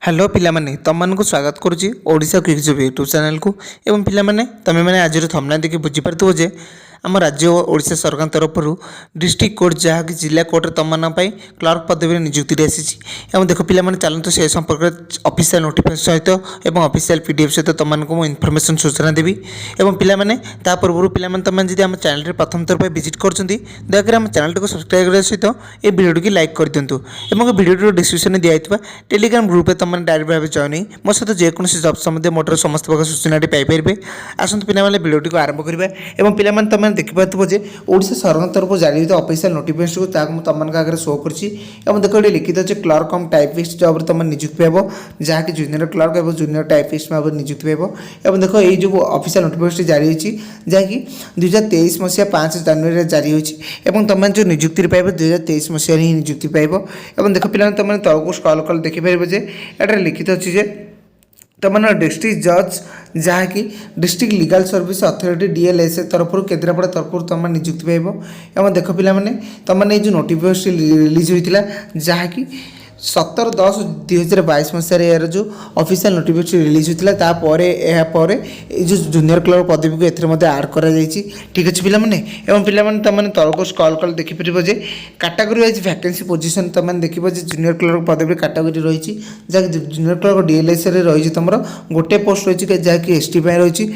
Hello पिलामाने तुमको स्वागत करुच्ची Odisha quiz YouTube channel को एवं पिलामाने तमें मैंने आज थंबनेल देखि बुझीपार जे आम राज्य ओडिशा सरकार तरफ डिस्ट्रिक्ट कोर्ट जहाँकि जिला कोर्ट तुम क्लर्क पदवी नियुक्ति आसी देखो पिलामाने चलते से संपर्क ऑफिशियल नोटिफिकेशन सहित एवं ऑफिशियल पीडीएफ सहित तुमको इनफॉरमेशन सूचना देवी एवं पिलामाने ता पूर्व पिलामाने तुम जब आम चैनल प्रथम थर विजिट कर दयाकोरी आम चैनल को सब्सक्राइब करने सहित ये वीडियो की लाइक कर दिंतु और वीडियो डिस्क्रिप्शन दिखाई टेलीग्राम ग्रुप में तुम डायरेक्ट भाव जॉइन हो मो सहित जेकोसी जब सम्बन्धी मोटर समस्त प्रकार सूचना पाइपर आसतु पिला वीडियो को आरंभ करवा पिला तुम देखिपे जे ओडिशा सरकार तरफ जारी ऑफिशियल नोटिफिकेशन को तुम आगे शो कर देखो ये लिखित अच्छे क्लर्क कम टाइपिस्ट जॉब तुम नियुक्ति पाइब जहाँकि जूनियर क्लर्क और जूनियर टाइपिस्ट भाव नियुक्ति पाइब देखो ये जो ऑफिशियल नोटिफिकेशन जारी होती जहाँकि 2023 मसीहा 5 जनवरी जारी होती तुम जो नियुक्ति पाइब 2023 मसीह ही नियुक्ति पाइब देखो पिला तुम तलक स्क्रॉल कर देखिपर जे एटा लिखित अच्छी तुम डिस्ट्रिक्ट जज जहाँकि district legal service authority DLSA तरफ केन्द्रापड़ा तरफ तुम नियुक्ति पाइब देख पिलाने तुमने जो नोटिफिकेशन रिलीज होता जहाँकि 17/10/2022 मसीह यार जो ऑफिशियल नोटिफिकेशन रिलीज होता जो जूनियर क्लर्क पदवी को एथेर आड कर ठीक अच्छे पिलाने तुमने तलक स्क्रॉल कर देखिपर जे कैटेगरी वाइज वैकेंसी पोजीशन तुमने देखिए जूनियर क्लर्क पदवी कैटेगरी रही जहाँकि जूनियर क्लर्क डीएलएस रही तुम गोटे पोस्ट रही जहाँकि एसटी रही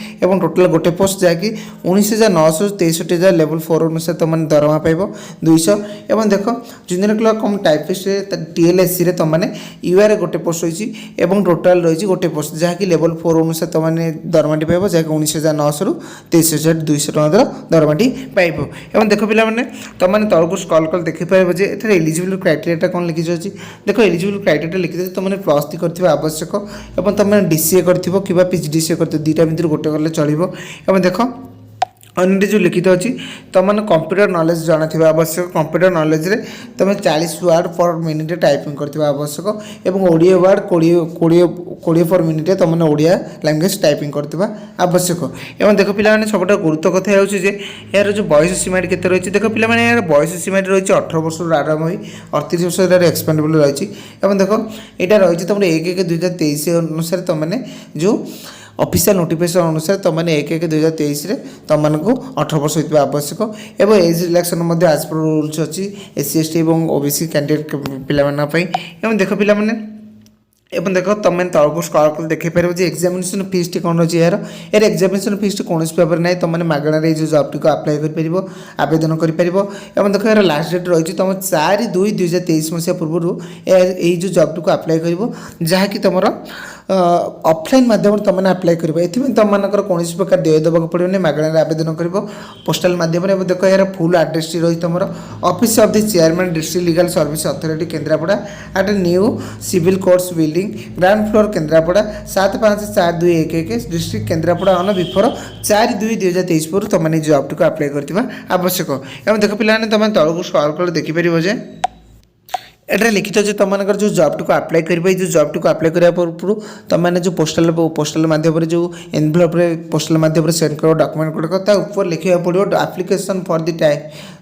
टोटाल गोटे पोस्ट जहाँकि 19,963 लेवल 4 अनुसार तुमने दरमा पाइब 200 देख जूनियर क्लर्क कम टाइपिस्ट डीएलएस तुमने यूआर गोटे पोस्ट रही टोटाल रही गोटे पोस्ट जहाँकि लेवल 4 अनुसार तुमने दरमाटी पाइब जहाँकि 19,900 रु 23,200 टकर दरमाटी पाइब देख पिलाने तुमने तलक स्क्रॉल कर देखिपर जे एथर एलिजिबल क्राइटेरिया कौन लिखी अच्छी देखो एलिजिबल क्राइटेरिया लिखी तुमने +3 कर आवश्यक और तुमने डीसीए कर पीजीडीसीए कर दुईटा भर गोटे कले चलो देख अन्य जो लिखित अच्छी तुमने कंप्यूटर नॉलेज जाना थी आवश्यक कंप्यूटर नॉलेज रे तुम 40 वर्ड पर मिनिट टाइपिंग कर आवश्यक और ओडिया वर्ड 20 पर मिनिट तुमने ओडिया लैंग्वेज टाइपिंग कर आवश्यक देखो पिलाने सब गुरुत्व कथा हो यार जो बयस सीमा के रही देखो पिलाने यार बयस सीमा रही 18 वर्ष आरंभ हो 38 वर्ष एक्सपेंडेबल रही देखो यहाँ रही तुम 1/1/2023 अनुसार तुमने जो ऑफिशियल नोटिफिकेशन अनुसार तुमने 1/1/2023 तुमको 18 वर्ष होता आवश्यक और एज रिलैक्शन आज पर रूल्स अच्छी SC ST और ओबीसी कैंडिडेट पिला देख पिलाने देखो तुम तलक स्क्रॉल कर देखिपर एग्जामिनेशन फीस टी कौन अच्छी यार एग्जामिनेशन फीस कौन भाव में ना तुमने मागणार जो जॉब टी को अप्लाई कर आवेदन कर देखो यार लास्ट डेट रही तुम 4/2/2023 मसीहा पूर्व यही जो जॉब टी को अप्लाई कर जहाँकि तुम ऑफलाइन माध्यम तुमने अप्लाई कर तुम कौन प्रकार देय देवाक पड़े मागणार आवेदन कर पोस्टाल माध्यम देख यार फुल एड्रेस रही तुम office of the chairman district legal service authority Kendrapara at new civil courts building ground floor Kendrapara 754211 district Kendrapara on before 4/2/2023 पूर्व तुमने जॉब टी को अप्लाई कर आवश्यक देख पिलाने तुम तलक स्क्रॉल कर देखिपर जे एटा लिखित जो तुम जो जॉब टी को अप्लाई करेंगे जो जॉब टी को अप्लाई करने पूर्व तुमने जो पोस्टाल माध्यम जो एनवेलप पोस्टाल माध्यम सेंड कर डॉक्यूमेंट गुड़ाक ऊपर लिखा पड़ो application for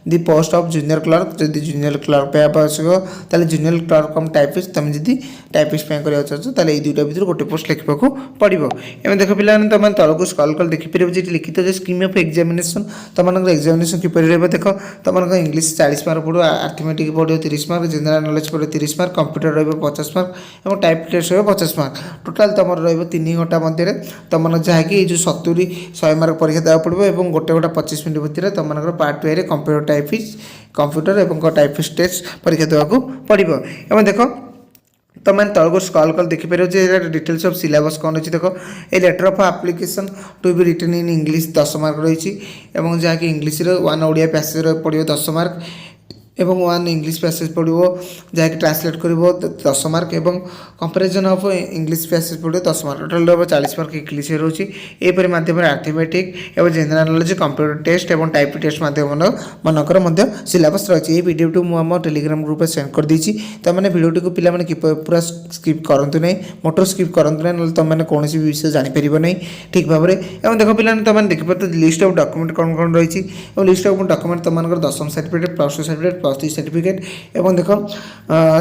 the post of junior clerk जब जूनियर क्लर्क पे आवश्यक ताले जूनियर क्लर्क कम टाइपिस्ट तुम जब टाइपिस्ट करा चाहो ये दुईटा भर गोटे पोस्ट लिखा पड़ो एवं देख पिलाने तुम तलक स्क्रॉल कर देखिपर जी लिखित जो स्कीम ऑफ एग्जामिनेशन तुम एग्जामिनेशन किपर रहा देख तुम इंग्लिश 40 मार्क पड़ो अर्थमेटिक पड़ो 30 मार्क जनरल नॉलेज पड़ो 30 मार्क कंप्यूटर रही 50 मार्क और टाइप टेस्ट रही 50 मार्क टोटाल तुम रही 3 घंटा मध्य तुम जहाँकि जो 70-100 मार्क परीक्षा देवा पड़ो और गोटे 25 मिनट भितर तुम पार्ट 2 कंप्यूटर कंप्यूटर और टाइपिस्ट टेस्ट परीक्षा देवाक पड़ो देख तुम तलक स्क्रॉल कर देखिपर डिटेल्स ऑफ सिलेबस कौन अच्छी देख a letter of application to be written in English 10 mark रही जहाँकि इंग्लिश 1 ओडिया पैसेज पड़ो 10 मार्क एवं 1 इंग्लिश पैसेज पड़ो जहाँकि ट्रांसलेट कर 10 मार्क और कंपेरिजन ऑफ इंग्लिश पैसेज पड़ो 10 मार्क टोटाल 40 मार्क इंग्लिश रोचे यहपर मध्यम आर्थमेटिक और जनरल नॉलेज कंप्यूटर टेस्ट और टाइप टेस्ट माध्यम मनकर सिलेबस रही है वीडियो मुझे टेलीग्राम ग्रुप में सेंड कर देती तुमने वीडियो को पिलाने पूरा स्किप करूँ ना मोटर स्किप करूँ ना ना तुमने कौन भी विषय जापर ना ठीक भाव में देख पिलाने तुमने देखिए लिस्ट ऑफ डॉक्यूमेंट कौन कौन रही लिस्ट ऑफ डॉक्यूमेंट तुम 10th सर्टिफिकेट +2 सर्टिफिकेट +3 सर्टिफिकेट एवं देख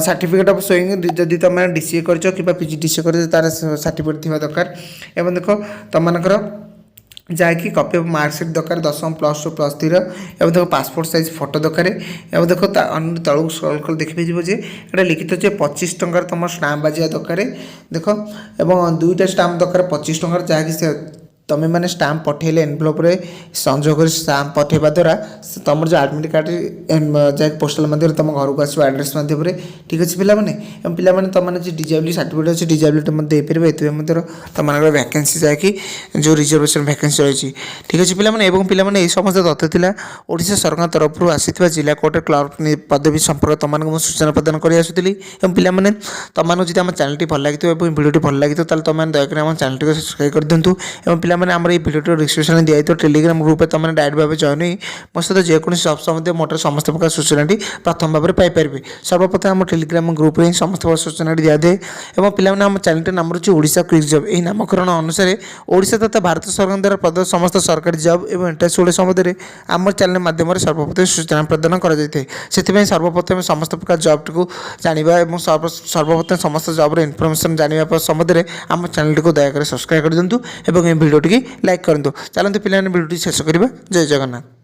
सर्टिफिकेट ऑफ शोइंग जदि तुम डीसीए कर पीजीडीसीए कर तार सर्टिफिकेट थी दरकार एवं देख तुम मानकर जहाँकि कपी ऑफ मार्कशीट दरकार 10वीं +2 +3 एवं देखो पासपोर्ट साइज फोटो दरकार एवं देखो तलू स्क्रॉल कर देखिए जे ये लिखित अच्छे 25 टंकार तुम स्टाम्प बाजिया दरकार देख एवं 2टा स्टाम्प दरकार 25 टंकार जहाँकि तुम्हें मैंने स्टाम्प पठेले एनवेलोप संजोग स्टाम्प पठेवा द्वारा तुम जो एडमिट कार्ड जहाँ पोस्टाल माध्यम तुम घर को आसो एड्रेस माध्यम ठीक अच्छे पिलाने तुमने जो डिजेबिलिटी सर्टिफिकेट अच्छे डिजेबिलिटी देपारे ये तुम वैकेंसी जहाँकि जो रिजर्वेशन वैकेंसी रही ठीक अच्छे पिलाने समस्त तथ्य था ओडिशा सरकार तरफ आसी जिला कोर्ट क्लर्क पदवी संपर्क तुमको सूचना प्रदान कर आसुली पिलाने तुमको जी आम चैनल भल लगी भिडियो भल लगी तुम दयाकोरी आम चैनल को सब्सक्राइब कर दिंतु मैंने आम भिडियो डिस्क्रिप्शन दिखाई टेलीग्राम ग्रुप में तुमने डायरेक्ट भाव जॉइन हो मो सहित जेको सब मोटर समस्त प्रकार सूचना प्रथम भाव में पाइपर सर्वप्रथम आम टेलीग्राम ग्रुप में समस्त प्रकार सूचना दिया दिए और पिलाने आम चैनल नाम रही ओडिशा क्विक जॉब यही नामकरण अनुसार ओडिशा तथा भारत सरकार द्वारा प्रदत्त समस्त सरकारी जॉब और इंटरेस्ट गुड़ संबंध आम चैनल माध्यम सर्वप्रथम सूचना प्रदान कर सर्वप्रथम समस्त प्रकार जॉब को जाना और सर्वप्रथम समस्त जॉब इनफर्मेशन जाना संबंध आम चैनल को दयाकोरी सब्सक्राइब कर दिंतु और भिडियो लाइक करूँ चलते पिलाने भिडियो शेष करवा जय जगन्नाथ।